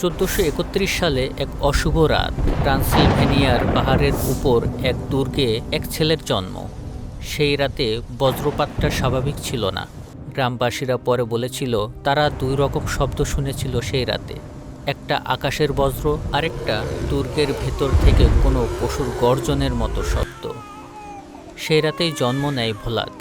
1431 সালে এক অশুভ রাত, ট্রান্সিলভেনিয়ার পাহাড়ের উপর এক দুর্গে এক ছেলের জন্ম। সেই রাতে বজ্রপাতটা স্বাভাবিক ছিল না। গ্রামবাসীরা পরে বলেছিল তারা দুই রকম শব্দ শুনেছিল সেই রাতে, একটা আকাশের বজ্র, আরেকটা দুর্গের ভেতর থেকে কোনো পশুর গর্জনের মতো শব্দ। সেই রাতেই জন্ম নেয় ভোলাদ।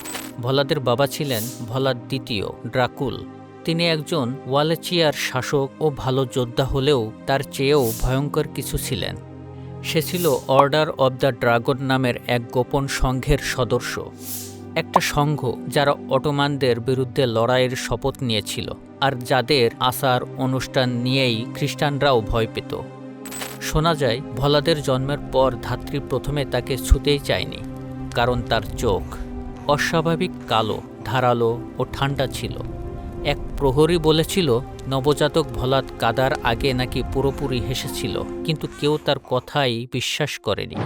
ভোলাদের বাবা ছিলেন ভোলাদ দ্বিতীয় ড্রাকুল। তিনি একজন ওয়ালেচিয়ার শাসক ও ভালো যোদ্ধা হলেও তার চেয়েও ভয়ঙ্কর কিছু ছিলেন। সে ছিল অর্ডার অব দ্য ড্রাগন নামের এক গোপন সংঘের সদস্য, একটা সংঘ যারা অটোমানদের বিরুদ্ধে লড়াইয়ের শপথ নিয়েছিল আর যাদের আচার অনুষ্ঠান নিয়েই খ্রিস্টানরাও ভয় পেত। শোনা যায় ভোলাদের জন্মের পর ধাত্রী প্রথমে তাকে ছুঁতেই চায়নি, কারণ তার চোখ অস্বাভাবিক কালো, ধারালো ও ঠান্ডা ছিল। এক প্রহরী বলেছিল নবজাতক ভোলাদ কাদার আগে নাকি পুরোপুরি হেসেছিল, কিন্তু কেউ তার কথাই বিশ্বাস করেনি।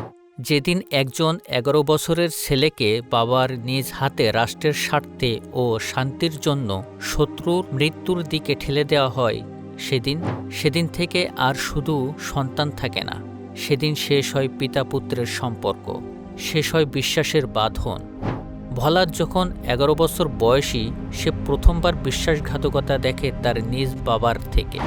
যেদিন একজন 11 বছরের ছেলেকে বাবার নিজ হাতে রাষ্ট্রের স্বার্থে ও শান্তির জন্য শত্রুর মৃত্যুর দিকে ঠেলে দেওয়া হয়, সেদিন থেকে আর শুধু সন্তান থাকে না, সেদিন শেষ হয় পিতা পুত্রের সম্পর্ক, শেষ হয় বিশ্বাসের বাঁধন। ভোলাদ যখন 11 বছর বয়সী, সে প্রথমবার বিশ্বাসঘাতকতা দেখে তার নিজ বাবার থেকে।